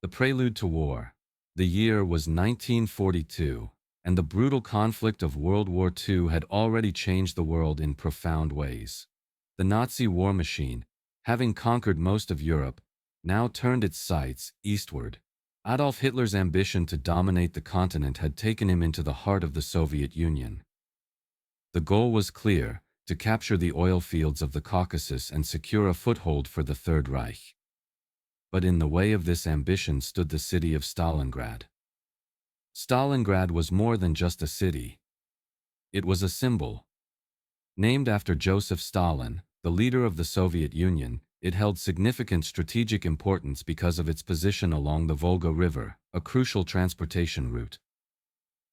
The prelude to war. The year was 1942, and the brutal conflict of World War II had already changed the world in profound ways. The Nazi war machine, having conquered most of Europe, now turned its sights eastward. Adolf Hitler's ambition to dominate the continent had taken him into the heart of the Soviet Union. The goal was clear: to capture the oil fields of the Caucasus and secure a foothold for the Third Reich. But in the way of this ambition stood the city of Stalingrad. Stalingrad was more than just a city. It was a symbol. Named after Joseph Stalin, the leader of the Soviet Union, it held significant strategic importance because of its position along the Volga River, a crucial transportation route.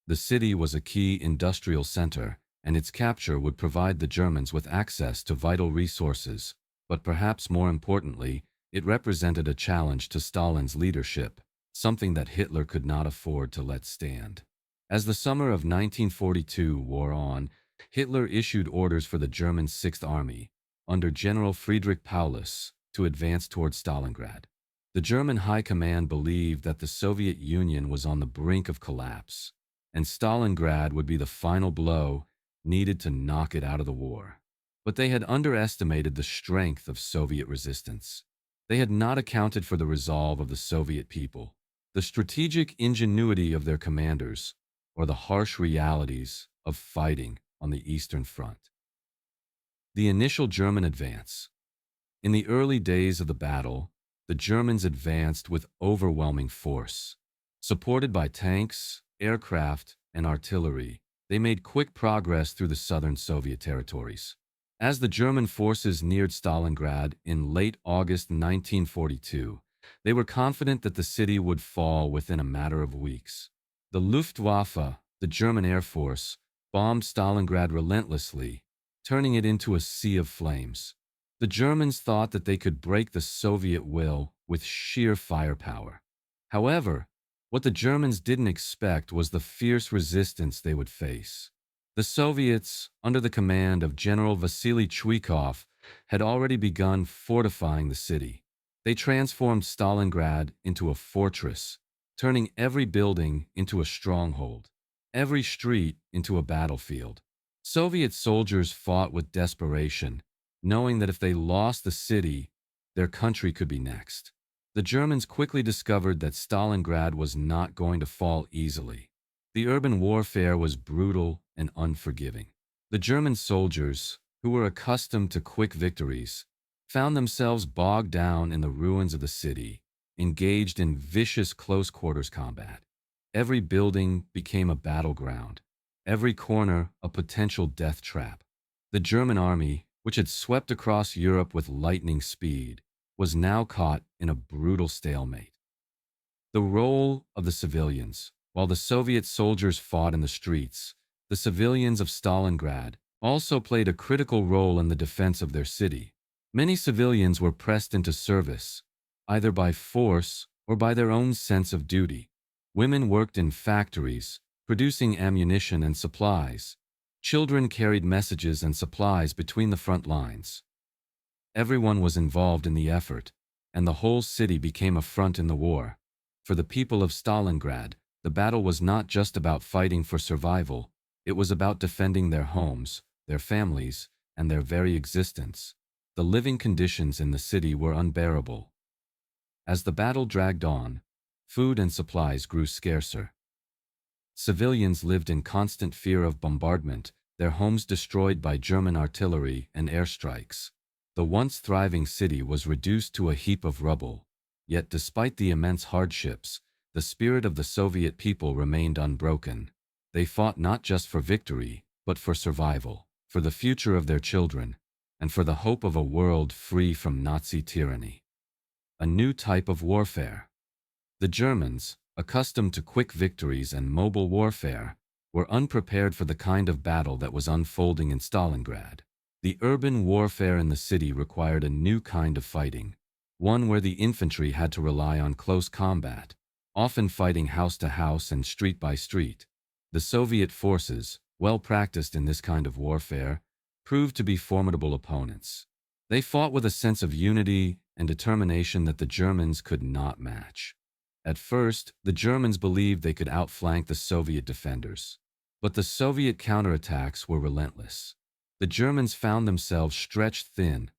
The city was a key industrial center, and its capture would provide the Germans with access to vital resources, but perhaps more importantly, it represented a challenge to Stalin's leadership, something that Hitler could not afford to let stand. As the summer of 1942 wore on, Hitler issued orders for the German Sixth Army, under General Friedrich Paulus, to advance toward Stalingrad. The German High Command believed that the Soviet Union was on the brink of collapse, and Stalingrad would be the final blow needed to knock it out of the war. But they had underestimated the strength of Soviet resistance. They had not accounted for the resolve of the Soviet people, the strategic ingenuity of their commanders, or the harsh realities of fighting on the Eastern Front. The initial German advance. In the early days of the battle, the Germans advanced with overwhelming force. Supported by tanks, aircraft, and artillery, they made quick progress through the southern Soviet territories. As the German forces neared Stalingrad in late August 1942, they were confident that the city would fall within a matter of weeks. The Luftwaffe, the German Air Force, bombed Stalingrad relentlessly, turning it into a sea of flames. The Germans thought that they could break the Soviet will with sheer firepower. However, what the Germans didn't expect was the fierce resistance they would face. The Soviets, under the command of General Vasily Chuikov, had already begun fortifying the city. They transformed Stalingrad into a fortress, turning every building into a stronghold, every street into a battlefield. Soviet soldiers fought with desperation, knowing that if they lost the city, their country could be next. The Germans quickly discovered that Stalingrad was not going to fall easily. The urban warfare was brutal and unforgiving. The German soldiers, who were accustomed to quick victories, found themselves bogged down in the ruins of the city, engaged in vicious close-quarters combat. Every building became a battleground, every corner a potential death trap. The German army, which had swept across Europe with lightning speed, was now caught in a brutal stalemate. The role of the civilians. While the Soviet soldiers fought in the streets, the civilians of Stalingrad also played a critical role in the defense of their city. Many civilians were pressed into service, either by force or by their own sense of duty. Women worked in factories, producing ammunition and supplies. Children carried messages and supplies between the front lines. Everyone was involved in the effort, and the whole city became a front in the war. For the people of Stalingrad, the battle was not just about fighting for survival, it was about defending their homes, their families, and their very existence. The living conditions in the city were unbearable. As the battle dragged on, food and supplies grew scarcer. Civilians lived in constant fear of bombardment, their homes destroyed by German artillery and airstrikes. The once thriving city was reduced to a heap of rubble. Yet despite the immense hardships, the spirit of the Soviet people remained unbroken. They fought not just for victory, but for survival, for the future of their children, and for the hope of a world free from Nazi tyranny. A new type of warfare. The Germans, accustomed to quick victories and mobile warfare, were unprepared for the kind of battle that was unfolding in Stalingrad. The urban warfare in the city required a new kind of fighting, one where the infantry had to rely on close combat, often fighting house to house and street by street. The Soviet forces, well practiced in this kind of warfare, proved to be formidable opponents. They fought with a sense of unity and determination that the Germans could not match. At first, the Germans believed they could outflank the Soviet defenders. But the Soviet counterattacks were relentless. The Germans found themselves stretched thin,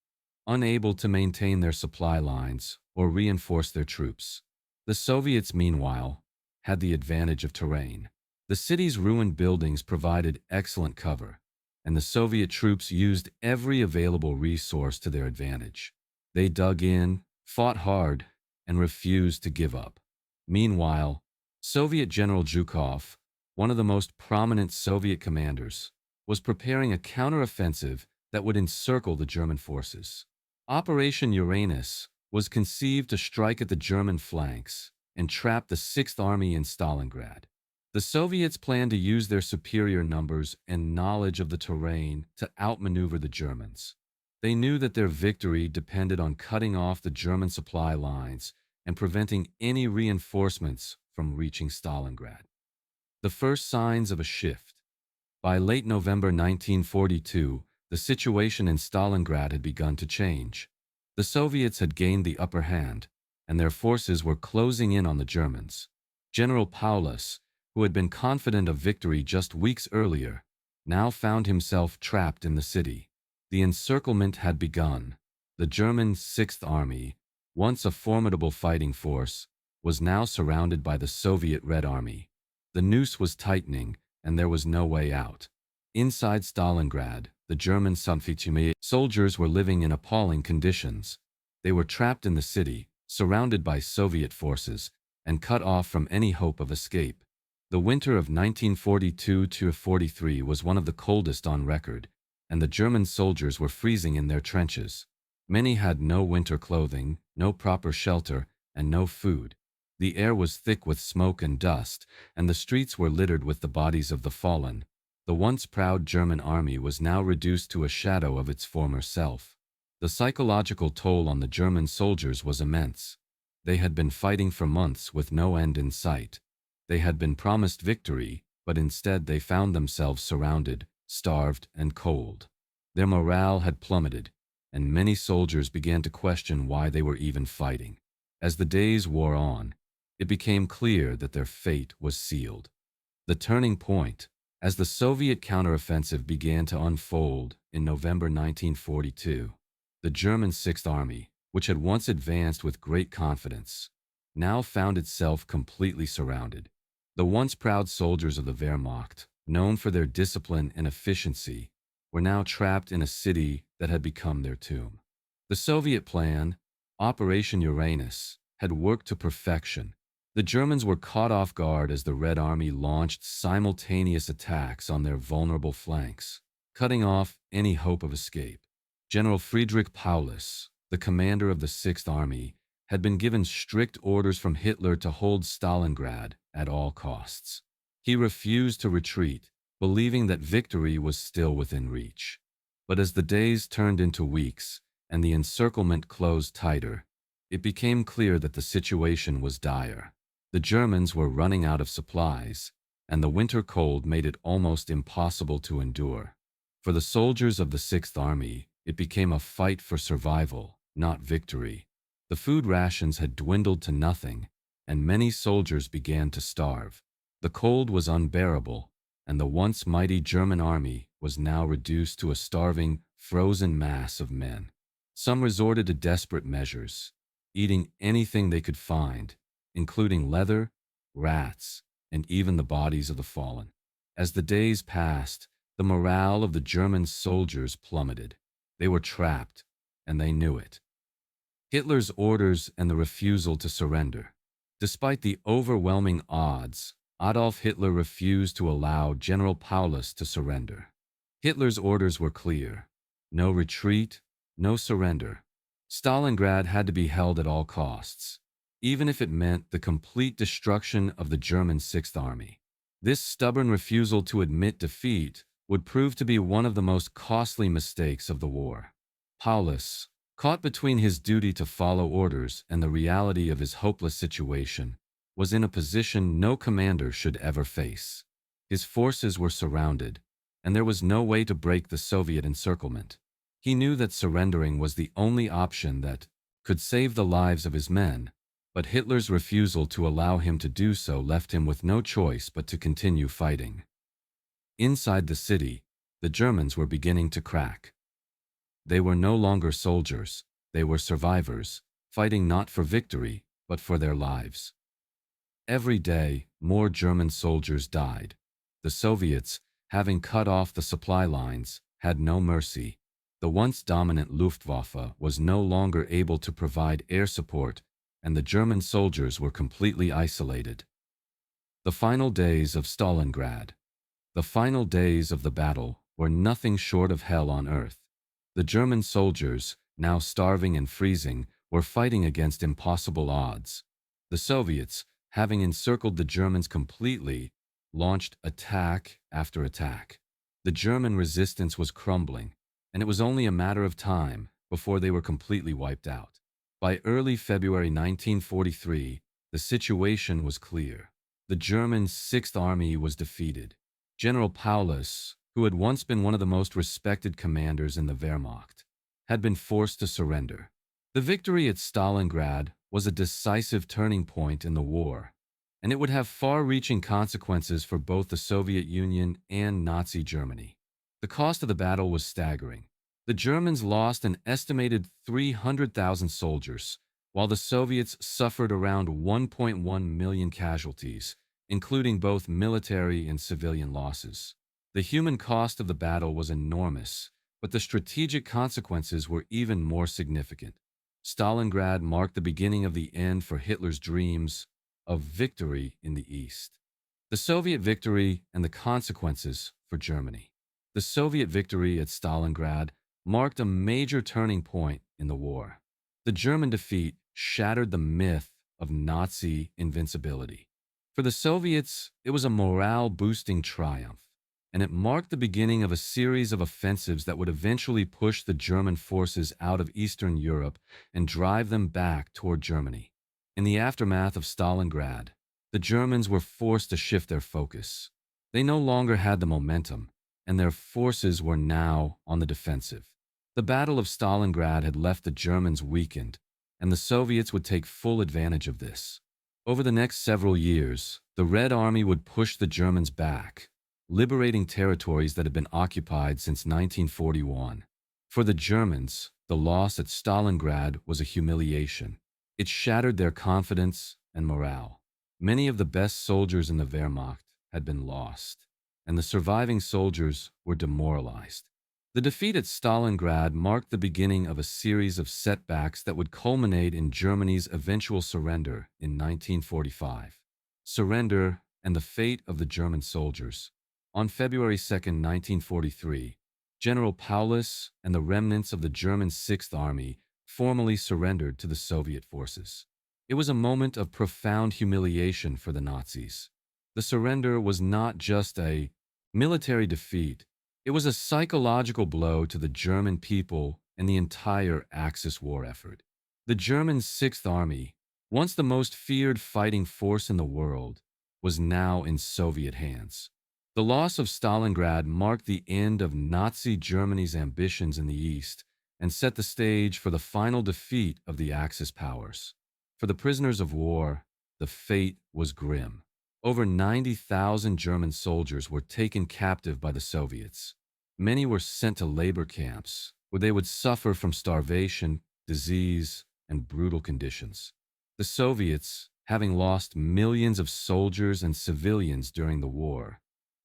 unable to maintain their supply lines or reinforce their troops. The Soviets, meanwhile, had the advantage of terrain. The city's ruined buildings provided excellent cover, and the Soviet troops used every available resource to their advantage. They dug in, fought hard, and refused to give up. Meanwhile, Soviet General Zhukov, one of the most prominent Soviet commanders, was preparing a counteroffensive that would encircle the German forces. Operation Uranus was conceived to strike at the German flanks and trap the Sixth Army in Stalingrad. The Soviets planned to use their superior numbers and knowledge of the terrain to outmaneuver the Germans. They knew that their victory depended on cutting off the German supply lines and preventing any reinforcements from reaching Stalingrad. The first signs of a shift. By late November 1942, the situation in Stalingrad had begun to change. The Soviets had gained the upper hand, and their forces were closing in on the Germans. General Paulus, who had been confident of victory just weeks earlier, now found himself trapped in the city. The encirclement had begun. The German Sixth Army, once a formidable fighting force, was now surrounded by the Soviet Red Army. The noose was tightening, and there was no way out. Inside Stalingrad, the German soldiers were living in appalling conditions. They were trapped in the city, surrounded by Soviet forces, and cut off from any hope of escape. The winter of 1942–43 was one of the coldest on record, and the German soldiers were freezing in their trenches. Many had no winter clothing, no proper shelter, and no food. The air was thick with smoke and dust, and the streets were littered with the bodies of the fallen. The once proud German army was now reduced to a shadow of its former self. The psychological toll on the German soldiers was immense. They had been fighting for months with no end in sight. They had been promised victory, but instead they found themselves surrounded, starved, and cold. Their morale had plummeted, and many soldiers began to question why they were even fighting. As the days wore on, it became clear that their fate was sealed. The turning point, as the Soviet counteroffensive began to unfold in November 1942, the German Sixth Army, which had once advanced with great confidence, now found itself completely surrounded. The once proud soldiers of the Wehrmacht, known for their discipline and efficiency, were now trapped in a city that had become their tomb. The Soviet plan, Operation Uranus, had worked to perfection. The Germans were caught off guard as the Red Army launched simultaneous attacks on their vulnerable flanks, cutting off any hope of escape. General Friedrich Paulus, the commander of the Sixth Army, had been given strict orders from Hitler to hold Stalingrad at all costs. He refused to retreat, believing that victory was still within reach. But as the days turned into weeks and the encirclement closed tighter, it became clear that the situation was dire. The Germans were running out of supplies, and the winter cold made it almost impossible to endure. For the soldiers of the Sixth Army, it became a fight for survival, not victory. The food rations had dwindled to nothing, and many soldiers began to starve. The cold was unbearable, and the once mighty German army was now reduced to a starving, frozen mass of men. Some resorted to desperate measures, eating anything they could find, including leather, rats, and even the bodies of the fallen. As the days passed, the morale of the German soldiers plummeted. They were trapped, and they knew it. Hitler's orders and the refusal to surrender. Despite the overwhelming odds, Adolf Hitler refused to allow General Paulus to surrender. Hitler's orders were clear: no retreat, no surrender. Stalingrad had to be held at all costs, even if it meant the complete destruction of the German Sixth Army. This stubborn refusal to admit defeat would prove to be one of the most costly mistakes of the war. Paulus, caught between his duty to follow orders and the reality of his hopeless situation, was in a position no commander should ever face. His forces were surrounded, and there was no way to break the Soviet encirclement. He knew that surrendering was the only option that could save the lives of his men, But Hitler's refusal to allow him to do so left him with no choice but to continue fighting. Inside the city, the Germans were beginning to crack. They were no longer soldiers, they were survivors, fighting not for victory, but for their lives. Every day, more German soldiers died. The Soviets, having cut off the supply lines, had no mercy. The once dominant Luftwaffe was no longer able to provide air support, and the German soldiers were completely isolated. The final days of Stalingrad. The final days of the battle were nothing short of hell on earth. The German soldiers, now starving and freezing, were fighting against impossible odds. The Soviets, having encircled the Germans completely, launched attack after attack. The German resistance was crumbling, and it was only a matter of time before they were completely wiped out. By early February 1943, the situation was clear. The German Sixth Army was defeated. General Paulus, who had once been one of the most respected commanders in the Wehrmacht, had been forced to surrender. The victory at Stalingrad was a decisive turning point in the war, and it would have far-reaching consequences for both the Soviet Union and Nazi Germany. The cost of the battle was staggering. The Germans lost an estimated 300,000 soldiers, while the Soviets suffered around 1.1 million casualties, including both military and civilian losses. The human cost of the battle was enormous, but the strategic consequences were even more significant. Stalingrad marked the beginning of the end for Hitler's dreams of victory in the East. The Soviet victory and the consequences for Germany. The Soviet victory at Stalingrad marked a major turning point in the war. The German defeat shattered the myth of Nazi invincibility. For the Soviets, it was a morale-boosting triumph, and it marked the beginning of a series of offensives that would eventually push the German forces out of Eastern Europe and drive them back toward Germany. In the aftermath of Stalingrad, the Germans were forced to shift their focus. They no longer had the momentum, and their forces were now on the defensive. The Battle of Stalingrad had left the Germans weakened, and the Soviets would take full advantage of this. Over the next several years, the Red Army would push the Germans back, liberating territories that had been occupied since 1941. For the Germans, the loss at Stalingrad was a humiliation. It shattered their confidence and morale. Many of the best soldiers in the Wehrmacht had been lost, and the surviving soldiers were demoralized. The defeat at Stalingrad marked the beginning of a series of setbacks that would culminate in Germany's eventual surrender in 1945. Surrender and the fate of the German soldiers. On February 2, 1943, General Paulus and the remnants of the German Sixth Army formally surrendered to the Soviet forces. It was a moment of profound humiliation for the Nazis. The surrender was not just a military defeat, it was a psychological blow to the German people and the entire Axis war effort. The German Sixth Army, once the most feared fighting force in the world, was now in Soviet hands. The loss of Stalingrad marked the end of Nazi Germany's ambitions in the East and set the stage for the final defeat of the Axis powers. For the prisoners of war, the fate was grim. Over 90,000 German soldiers were taken captive by the Soviets. Many were sent to labor camps, where they would suffer from starvation, disease, and brutal conditions. The Soviets, having lost millions of soldiers and civilians during the war,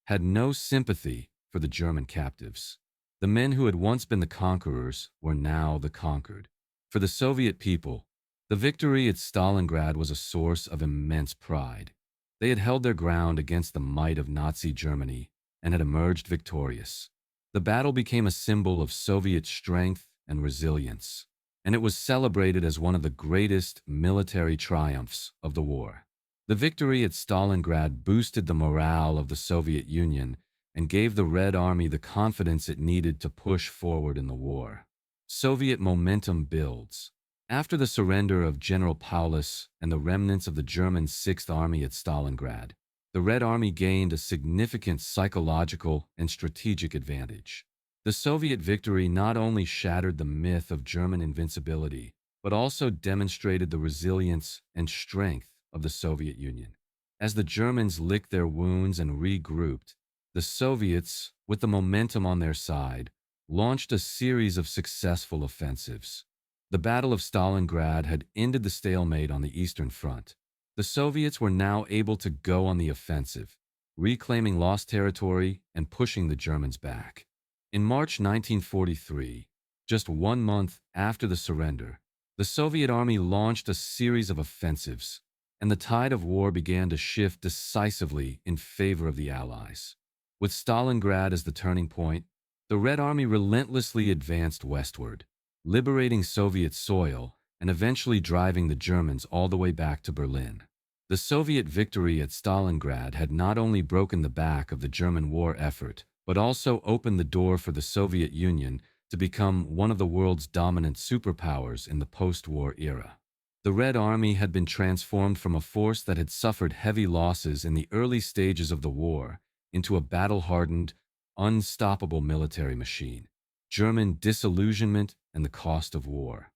had no sympathy for the German captives. The men who had once been the conquerors were now the conquered. For the Soviet people, the victory at Stalingrad was a source of immense pride. They had held their ground against the might of Nazi Germany and had emerged victorious. The battle became a symbol of Soviet strength and resilience, and it was celebrated as one of the greatest military triumphs of the war. The victory at Stalingrad boosted the morale of the Soviet Union and gave the Red Army the confidence it needed to push forward in the war. Soviet momentum builds. After the surrender of General Paulus and the remnants of the German Sixth Army at Stalingrad, the Red Army gained a significant psychological and strategic advantage. The Soviet victory not only shattered the myth of German invincibility, but also demonstrated the resilience and strength of the Soviet Union. As the Germans licked their wounds and regrouped, the Soviets, with the momentum on their side, launched a series of successful offensives. The Battle of Stalingrad had ended the stalemate on the Eastern Front. The Soviets were now able to go on the offensive, reclaiming lost territory and pushing the Germans back. In March 1943, just 1 month after the surrender, the Soviet army launched a series of offensives, and the tide of war began to shift decisively in favor of the Allies. With Stalingrad as the turning point, the Red Army relentlessly advanced westward, liberating Soviet soil and eventually driving the Germans all the way back to Berlin. The Soviet victory at Stalingrad had not only broken the back of the German war effort, but also opened the door for the Soviet Union to become one of the world's dominant superpowers in the post-war era. The Red Army had been transformed from a force that had suffered heavy losses in the early stages of the war into a battle-hardened, unstoppable military machine. German disillusionment and the cost of war.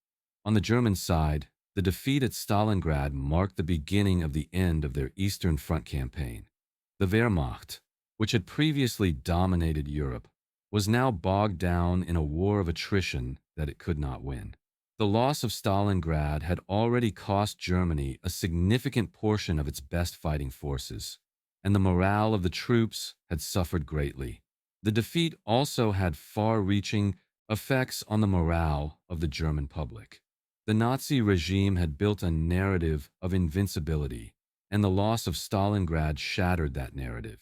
On the German side, the defeat at Stalingrad marked the beginning of the end of their Eastern Front campaign. The Wehrmacht, which had previously dominated Europe, was now bogged down in a war of attrition that it could not win. The loss of Stalingrad had already cost Germany a significant portion of its best fighting forces, and the morale of the troops had suffered greatly. The defeat also had far-reaching effects on the morale of the German public. The Nazi regime had built a narrative of invincibility, and the loss of Stalingrad shattered that narrative.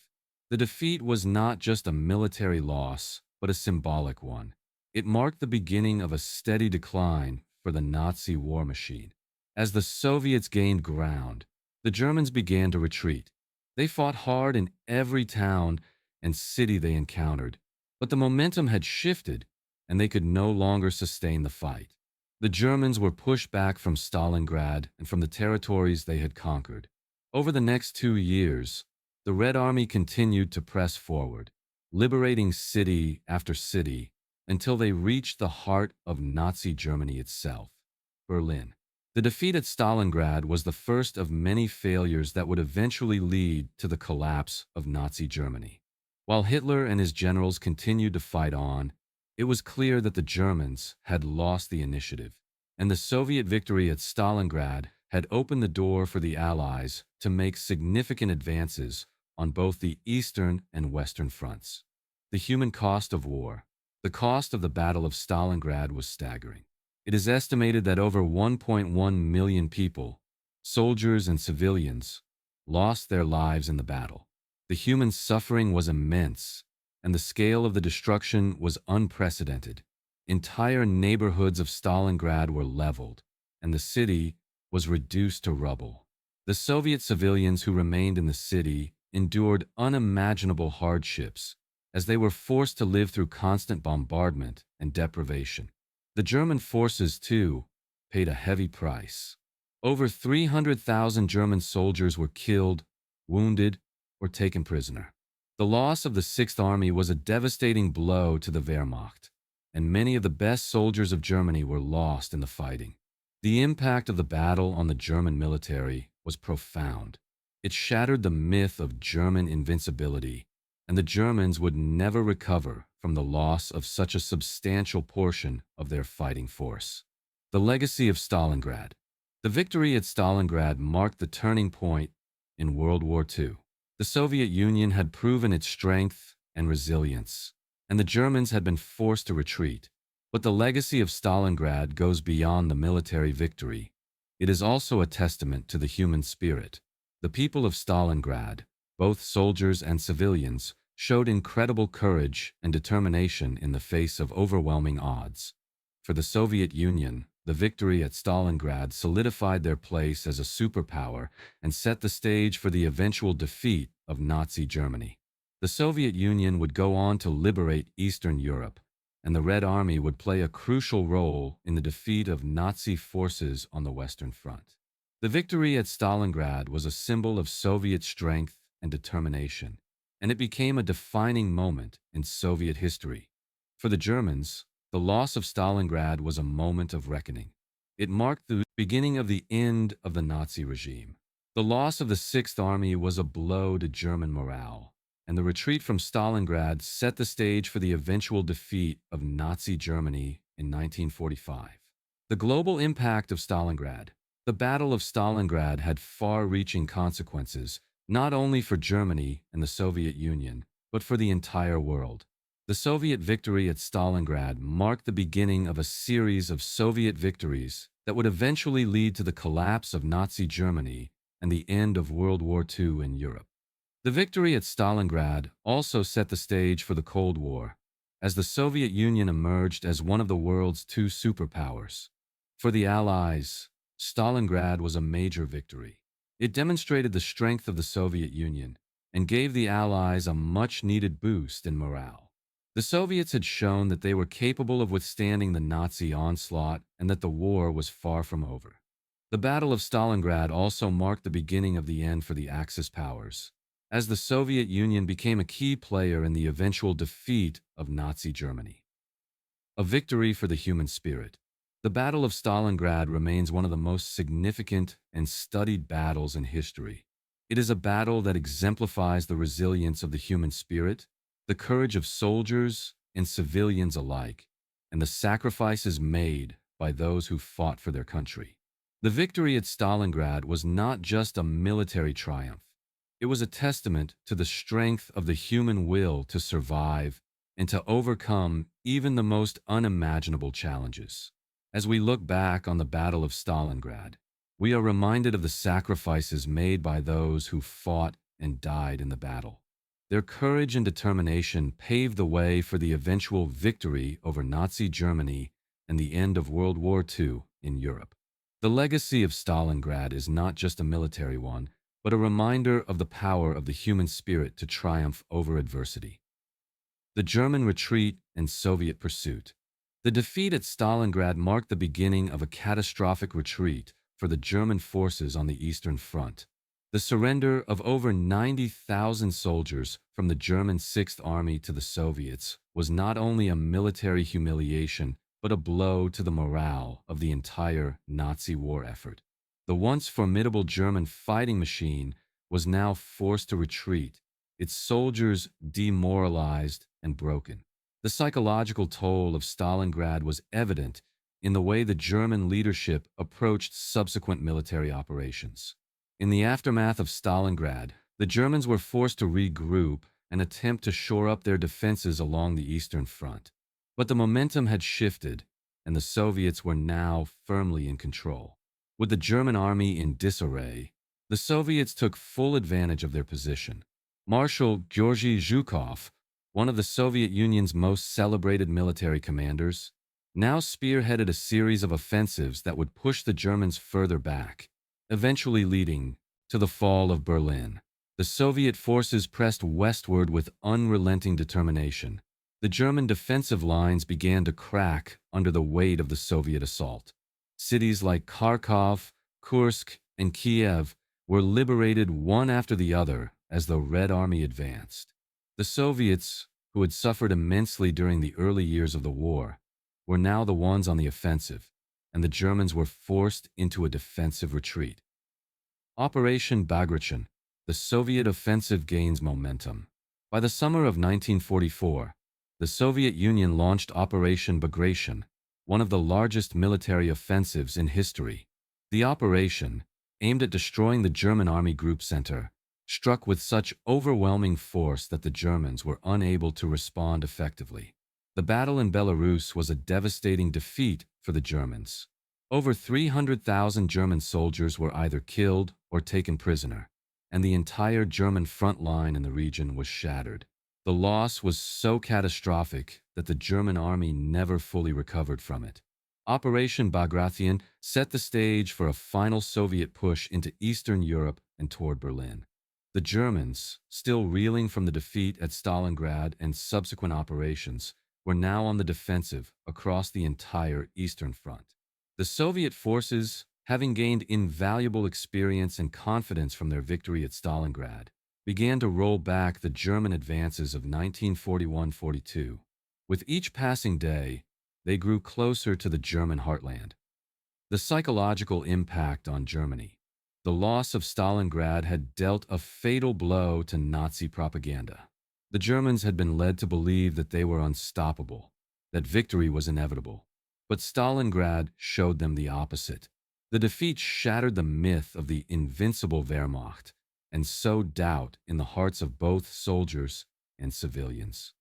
The defeat was not just a military loss, but a symbolic one. It marked the beginning of a steady decline for the Nazi war machine. As the Soviets gained ground, the Germans began to retreat. They fought hard in every town and city they encountered, but the momentum had shifted, and they could no longer sustain the fight. The Germans were pushed back from Stalingrad and from the territories they had conquered. Over the next 2 years, the Red Army continued to press forward, liberating city after city until they reached the heart of Nazi Germany itself, Berlin. The defeat at Stalingrad was the first of many failures that would eventually lead to the collapse of Nazi Germany. While Hitler and his generals continued to fight on, it was clear that the Germans had lost the initiative, and the Soviet victory at Stalingrad had opened the door for the Allies to make significant advances on both the Eastern and Western fronts. The human cost of war. The cost of the Battle of Stalingrad was staggering. It is estimated that over 1.1 million people, soldiers and civilians, lost their lives in the battle. The human suffering was immense, and the scale of the destruction was unprecedented. Entire neighborhoods of Stalingrad were leveled, and the city was reduced to rubble. The Soviet civilians who remained in the city endured unimaginable hardships as they were forced to live through constant bombardment and deprivation. The German forces, too, paid a heavy price. Over 300,000 German soldiers were killed, wounded, or taken prisoner. The loss of the Sixth Army was a devastating blow to the Wehrmacht, and many of the best soldiers of Germany were lost in the fighting. The impact of the battle on the German military was profound. It shattered the myth of German invincibility, and the Germans would never recover from the loss of such a substantial portion of their fighting force. The legacy of Stalingrad. The victory at Stalingrad marked the turning point in World War II. The Soviet Union had proven its strength and resilience, and the Germans had been forced to retreat. But the legacy of Stalingrad goes beyond the military victory. It is also a testament to the human spirit. The people of Stalingrad, both soldiers and civilians, showed incredible courage and determination in the face of overwhelming odds. For the Soviet Union, the victory at Stalingrad solidified their place as a superpower and set the stage for the eventual defeat of Nazi Germany. The Soviet Union would go on to liberate Eastern Europe, and the Red Army would play a crucial role in the defeat of Nazi forces on the Western Front. The victory at Stalingrad was a symbol of Soviet strength and determination, and it became a defining moment in Soviet history. For the Germans, the loss of Stalingrad was a moment of reckoning. It marked the beginning of the end of the Nazi regime. The loss of the Sixth Army was a blow to German morale, and the retreat from Stalingrad set the stage for the eventual defeat of Nazi Germany in 1945. The global impact of Stalingrad. The Battle of Stalingrad had far-reaching consequences, not only for Germany and the Soviet Union, but for the entire world. The Soviet victory at Stalingrad marked the beginning of a series of Soviet victories that would eventually lead to the collapse of Nazi Germany and the end of World War II in Europe. The victory at Stalingrad also set the stage for the Cold War, as the Soviet Union emerged as one of the world's two superpowers. For the Allies, Stalingrad was a major victory. It demonstrated the strength of the Soviet Union and gave the Allies a much-needed boost in morale. The Soviets had shown that they were capable of withstanding the Nazi onslaught and that the war was far from over. The Battle of Stalingrad also marked the beginning of the end for the Axis powers, as the Soviet Union became a key player in the eventual defeat of Nazi Germany. A victory for the human spirit. The Battle of Stalingrad remains one of the most significant and studied battles in history. It is a battle that exemplifies the resilience of the human spirit, the courage of soldiers and civilians alike, and the sacrifices made by those who fought for their country. The victory at Stalingrad was not just a military triumph. It was a testament to the strength of the human will to survive and to overcome even the most unimaginable challenges. As we look back on the Battle of Stalingrad, we are reminded of the sacrifices made by those who fought and died in the battle. Their courage and determination paved the way for the eventual victory over Nazi Germany and the end of World War II in Europe. The legacy of Stalingrad is not just a military one, but a reminder of the power of the human spirit to triumph over adversity. The German retreat and Soviet pursuit. The defeat at Stalingrad marked the beginning of a catastrophic retreat for the German forces on the Eastern Front. The surrender of over 90,000 soldiers from the German Sixth Army to the Soviets was not only a military humiliation, but a blow to the morale of the entire Nazi war effort. The once formidable German fighting machine was now forced to retreat, its soldiers demoralized and broken. The psychological toll of Stalingrad was evident in the way the German leadership approached subsequent military operations. In the aftermath of Stalingrad, the Germans were forced to regroup and attempt to shore up their defenses along the Eastern Front. But the momentum had shifted, and the Soviets were now firmly in control. With the German army in disarray, the Soviets took full advantage of their position. Marshal Georgy Zhukov, one of the Soviet Union's most celebrated military commanders, now spearheaded a series of offensives that would push the Germans further back, eventually leading to the fall of Berlin. The Soviet forces pressed westward with unrelenting determination. The German defensive lines began to crack under the weight of the Soviet assault. Cities like Kharkov, Kursk, and Kiev were liberated one after the other as the Red Army advanced. The Soviets, who had suffered immensely during the early years of the war, were now the ones on the offensive, and the Germans were forced into a defensive retreat. Operation Bagration. The Soviet offensive gains momentum. By the summer of 1944, the Soviet Union launched Operation Bagration, one of the largest military offensives in history. The operation, aimed at destroying the German Army Group Center, struck with such overwhelming force that the Germans were unable to respond effectively. The battle in Belarus was a devastating defeat for the Germans. Over 300,000 German soldiers were either killed or taken prisoner, and the entire German front line in the region was shattered. The loss was so catastrophic that the German army never fully recovered from it. Operation Bagration set the stage for a final Soviet push into Eastern Europe and toward Berlin. The Germans, still reeling from the defeat at Stalingrad and subsequent operations, were now on the defensive across the entire Eastern Front. The Soviet forces, having gained invaluable experience and confidence from their victory at Stalingrad, began to roll back the German advances of 1941–42. With each passing day, they grew closer to the German heartland. The psychological impact on Germany. The loss of Stalingrad had dealt a fatal blow to Nazi propaganda. The Germans had been led to believe that they were unstoppable, that victory was inevitable. But Stalingrad showed them the opposite. The defeat shattered the myth of the invincible Wehrmacht and sowed doubt in the hearts of both soldiers and civilians.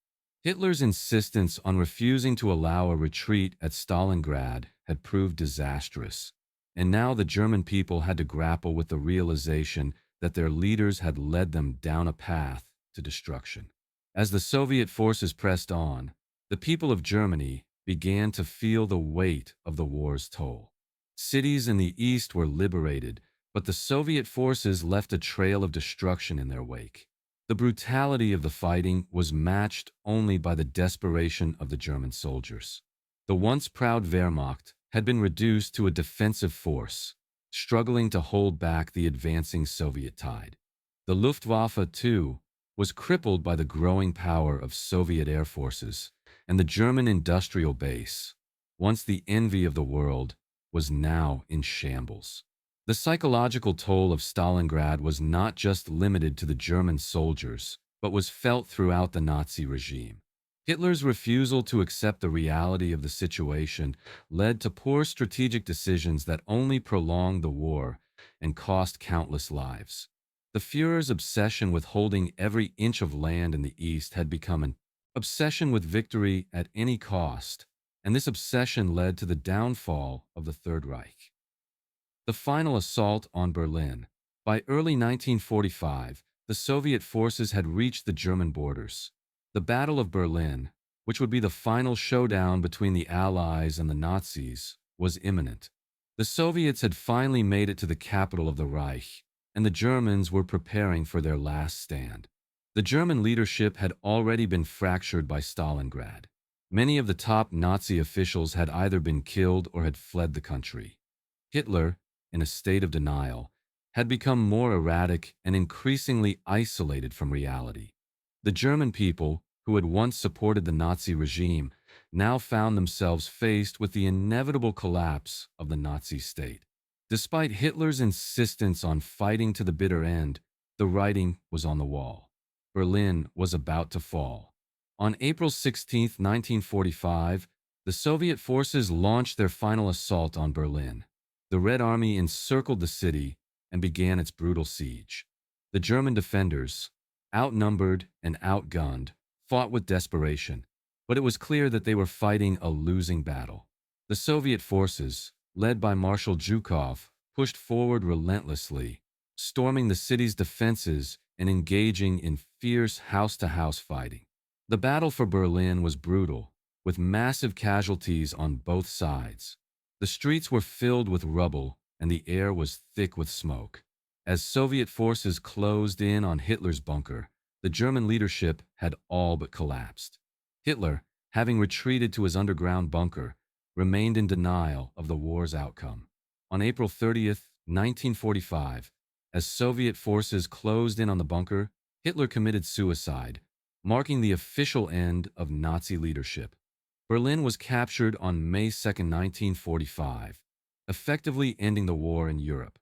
Hitler's insistence on refusing to allow a retreat at Stalingrad had proved disastrous, and now the German people had to grapple with the realization that their leaders had led them down a path to destruction. As the Soviet forces pressed on, the people of Germany began to feel the weight of the war's toll. Cities in the east were liberated, but the Soviet forces left a trail of destruction in their wake. The brutality of the fighting was matched only by the desperation of the German soldiers. The once proud Wehrmacht had been reduced to a defensive force, struggling to hold back the advancing Soviet tide. The Luftwaffe, too, was crippled by the growing power of Soviet air forces, and the German industrial base, once the envy of the world, was now in shambles. The psychological toll of Stalingrad was not just limited to the German soldiers, but was felt throughout the Nazi regime. Hitler's refusal to accept the reality of the situation led to poor strategic decisions that only prolonged the war and cost countless lives. The Führer's obsession with holding every inch of land in the East had become an obsession with victory at any cost, and this obsession led to the downfall of the Third Reich. The final assault on Berlin. By early 1945, the Soviet forces had reached the German borders. The Battle of Berlin, which would be the final showdown between the Allies and the Nazis, was imminent. The Soviets had finally made it to the capital of the Reich, and the Germans were preparing for their last stand. The German leadership had already been fractured by Stalingrad. Many of the top Nazi officials had either been killed or had fled the country. Hitler, in a state of denial, had become more erratic and increasingly isolated from reality. The German people, who had once supported the Nazi regime, now found themselves faced with the inevitable collapse of the Nazi state. Despite Hitler's insistence on fighting to the bitter end, the writing was on the wall. Berlin was about to fall. On April 16, 1945, the Soviet forces launched their final assault on Berlin. The Red Army encircled the city and began its brutal siege. The German defenders, outnumbered and outgunned, fought with desperation, but it was clear that they were fighting a losing battle. The Soviet forces, led by Marshal Zhukov, pushed forward relentlessly, storming the city's defenses and engaging in fierce house-to-house fighting. The battle for Berlin was brutal, with massive casualties on both sides. The streets were filled with rubble, and the air was thick with smoke. As Soviet forces closed in on Hitler's bunker, the German leadership had all but collapsed. Hitler, having retreated to his underground bunker, remained in denial of the war's outcome. On April 30, 1945, as Soviet forces closed in on the bunker, Hitler committed suicide, marking the official end of Nazi leadership. Berlin was captured on May 2, 1945, effectively ending the war in Europe.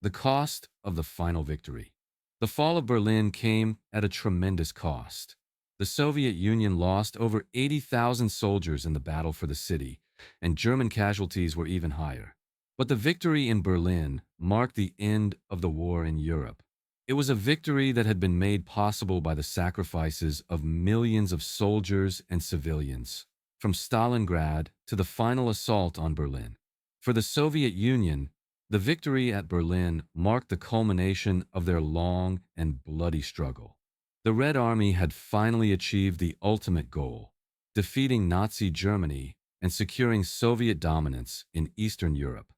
The cost of the final victory. The fall of Berlin came at a tremendous cost. The Soviet Union lost over 80,000 soldiers in the battle for the city, and German casualties were even higher. But the victory in Berlin marked the end of the war in Europe. It was a victory that had been made possible by the sacrifices of millions of soldiers and civilians, from Stalingrad to the final assault on Berlin. For the Soviet Union, the victory at Berlin marked the culmination of their long and bloody struggle. The Red Army had finally achieved the ultimate goal, defeating Nazi Germany and securing Soviet dominance in Eastern Europe.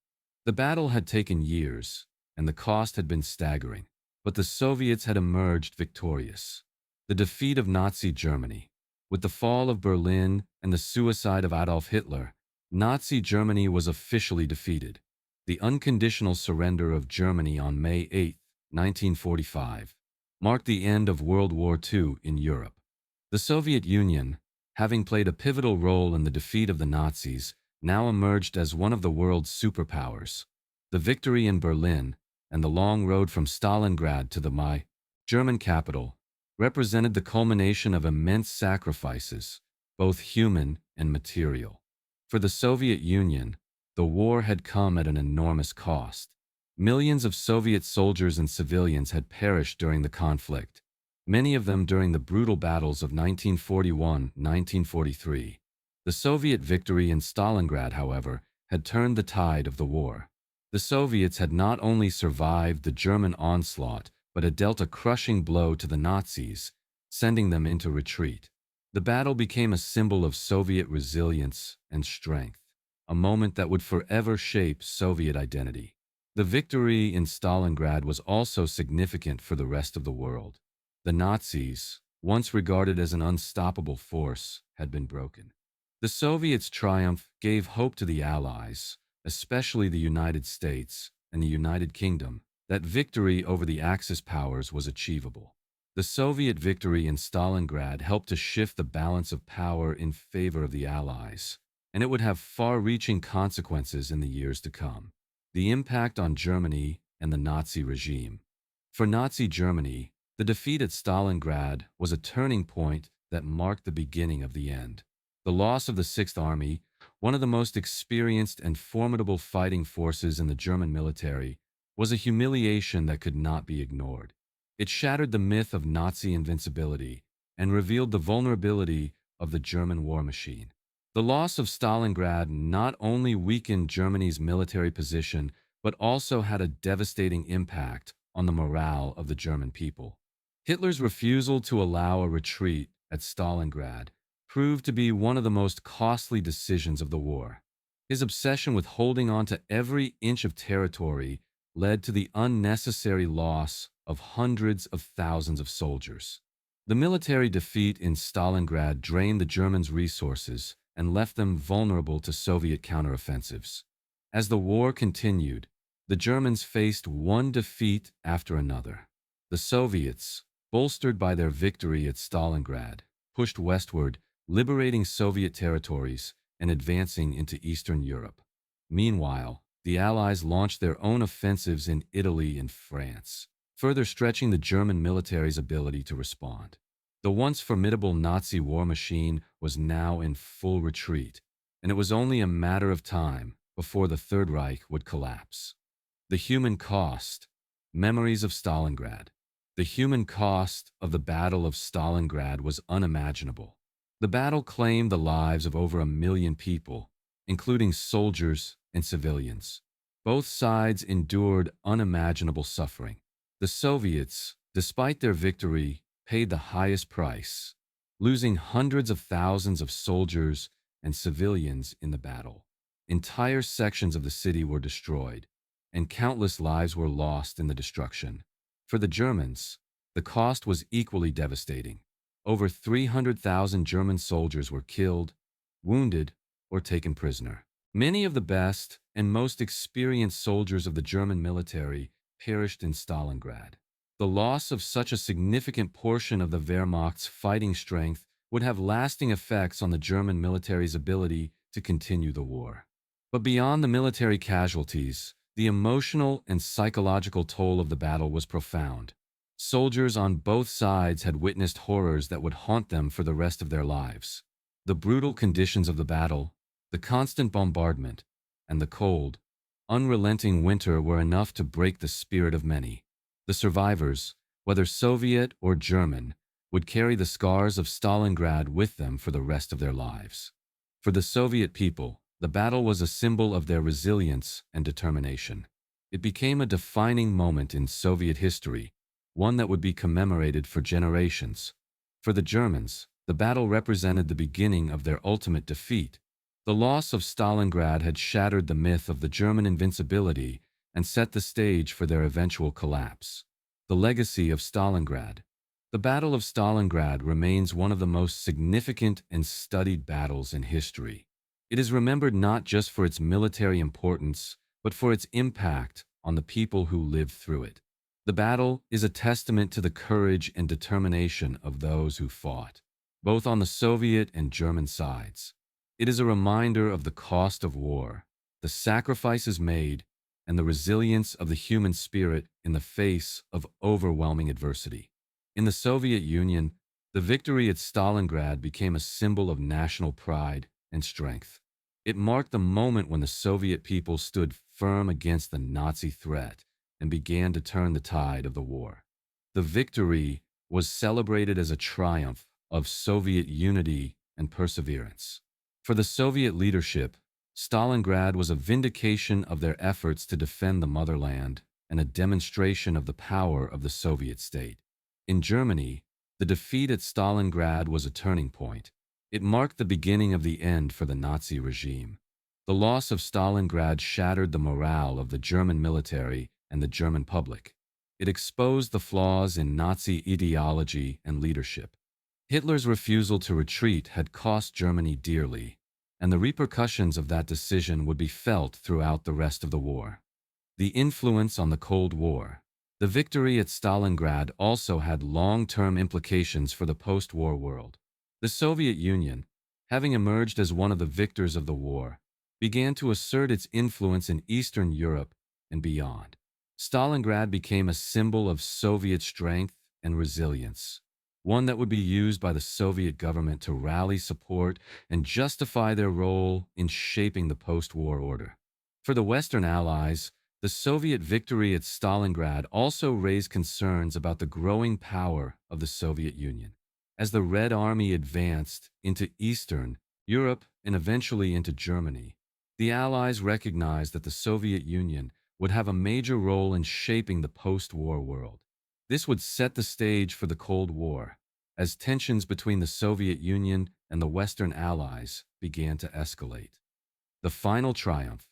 The battle had taken years, and the cost had been staggering, but the Soviets had emerged victorious. The defeat of Nazi Germany. With the fall of Berlin and the suicide of Adolf Hitler, Nazi Germany was officially defeated. The unconditional surrender of Germany on May 8, 1945, marked the end of World War II in Europe. The Soviet Union, having played a pivotal role in the defeat of the Nazis, now emerged as one of the world's superpowers. The victory in Berlin and the long road from Stalingrad to the German capital represented the culmination of immense sacrifices, both human and material. For the Soviet Union, the war had come at an enormous cost. Millions of Soviet soldiers and civilians had perished during the conflict, many of them during the brutal battles of 1941-1943. The Soviet victory in Stalingrad, however, had turned the tide of the war. The Soviets had not only survived the German onslaught, but had dealt a crushing blow to the Nazis, sending them into retreat. The battle became a symbol of Soviet resilience and strength, a moment that would forever shape Soviet identity. The victory in Stalingrad was also significant for the rest of the world. The Nazis, once regarded as an unstoppable force, had been broken. The Soviets' triumph gave hope to the Allies, especially the United States and the United Kingdom, that victory over the Axis powers was achievable. The Soviet victory in Stalingrad helped to shift the balance of power in favor of the Allies, and it would have far-reaching consequences in the years to come. The impact on Germany and the Nazi regime. For Nazi Germany, the defeat at Stalingrad was a turning point that marked the beginning of the end. The loss of the Sixth Army, one of the most experienced and formidable fighting forces in the German military, was a humiliation that could not be ignored. It shattered the myth of Nazi invincibility and revealed the vulnerability of the German war machine. The loss of Stalingrad not only weakened Germany's military position, but also had a devastating impact on the morale of the German people. Hitler's refusal to allow a retreat at Stalingrad proved to be one of the most costly decisions of the war. His obsession with holding on to every inch of territory led to the unnecessary loss of hundreds of thousands of soldiers. The military defeat in Stalingrad drained the Germans' resources and left them vulnerable to Soviet counteroffensives. As the war continued, the Germans faced one defeat after another. The Soviets, bolstered by their victory at Stalingrad, pushed westward, liberating Soviet territories and advancing into Eastern Europe. Meanwhile, the Allies launched their own offensives in Italy and France, further stretching the German military's ability to respond. The once formidable Nazi war machine was now in full retreat, and it was only a matter of time before the Third Reich would collapse. The human cost. Memories of Stalingrad. The human cost of the Battle of Stalingrad was unimaginable. The battle claimed the lives of over 1 million people, including soldiers and civilians. Both sides endured unimaginable suffering. The Soviets, despite their victory, paid the highest price, losing hundreds of thousands of soldiers and civilians in the battle. Entire sections of the city were destroyed, and countless lives were lost in the destruction. For the Germans, the cost was equally devastating. Over 300,000 German soldiers were killed, wounded, or taken prisoner. Many of the best and most experienced soldiers of the German military perished in Stalingrad. The loss of such a significant portion of the Wehrmacht's fighting strength would have lasting effects on the German military's ability to continue the war. But beyond the military casualties, the emotional and psychological toll of the battle was profound. Soldiers on both sides had witnessed horrors that would haunt them for the rest of their lives. The brutal conditions of the battle, the constant bombardment, and the cold, unrelenting winter were enough to break the spirit of many. The survivors, whether Soviet or German, would carry the scars of Stalingrad with them for the rest of their lives. For the Soviet people, the battle was a symbol of their resilience and determination. It became a defining moment in Soviet history, one that would be commemorated for generations. For the Germans, the battle represented the beginning of their ultimate defeat. The loss of Stalingrad had shattered the myth of the German invincibility and set the stage for their eventual collapse. The legacy of Stalingrad. The Battle of Stalingrad remains one of the most significant and studied battles in history. It is remembered not just for its military importance, but for its impact on the people who lived through it. The battle is a testament to the courage and determination of those who fought, both on the Soviet and German sides. It is a reminder of the cost of war, the sacrifices made, and the resilience of the human spirit in the face of overwhelming adversity. In the Soviet Union, the victory at Stalingrad became a symbol of national pride and strength. It marked the moment when the Soviet people stood firm against the Nazi threat and began to turn the tide of the war. The victory was celebrated as a triumph of Soviet unity and perseverance. For the Soviet leadership, Stalingrad was a vindication of their efforts to defend the motherland and a demonstration of the power of the Soviet state. In Germany, the defeat at Stalingrad was a turning point. It marked the beginning of the end for the Nazi regime. The loss of Stalingrad shattered the morale of the German military and the German public. It exposed the flaws in Nazi ideology and leadership. Hitler's refusal to retreat had cost Germany dearly, and the repercussions of that decision would be felt throughout the rest of the war. The influence on the Cold War. The victory at Stalingrad also had long-term implications for the post-war world. The Soviet Union, having emerged as one of the victors of the war, began to assert its influence in Eastern Europe and beyond. Stalingrad became a symbol of Soviet strength and resilience, one that would be used by the Soviet government to rally support and justify their role in shaping the post-war order. For the Western Allies, the Soviet victory at Stalingrad also raised concerns about the growing power of the Soviet Union. As the Red Army advanced into Eastern Europe and eventually into Germany, the Allies recognized that the Soviet Union would have a major role in shaping the post-war world. This would set the stage for the Cold War, as tensions between the Soviet Union and the Western Allies began to escalate. The final triumph.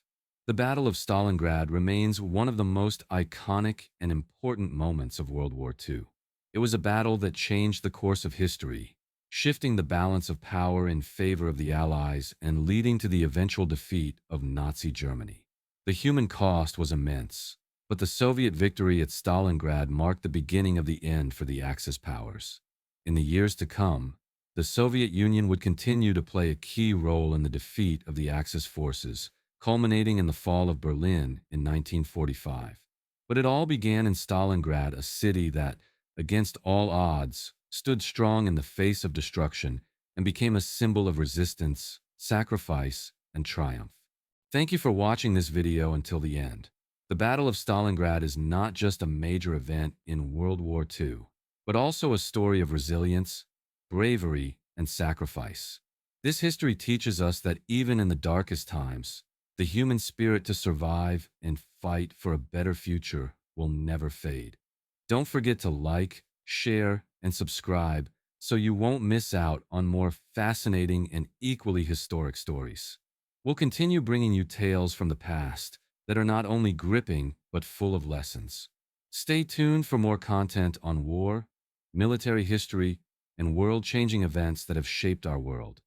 The Battle of Stalingrad remains one of the most iconic and important moments of World War II. It was a battle that changed the course of history, shifting the balance of power in favor of the Allies and leading to the eventual defeat of Nazi Germany. The human cost was immense, but the Soviet victory at Stalingrad marked the beginning of the end for the Axis powers. In the years to come, the Soviet Union would continue to play a key role in the defeat of the Axis forces, culminating in the fall of Berlin in 1945. But it all began in Stalingrad, a city that, against all odds, stood strong in the face of destruction and became a symbol of resistance, sacrifice, and triumph. Thank you for watching this video until the end. The Battle of Stalingrad is not just a major event in World War II, but also a story of resilience, bravery, and sacrifice. This history teaches us that even in the darkest times, the human spirit to survive and fight for a better future will never fade. Don't forget to like, share, and subscribe so you won't miss out on more fascinating and equally historic stories. We'll continue bringing you tales from the past that are not only gripping but full of lessons. Stay tuned for more content on war, military history, and world-changing events that have shaped our world.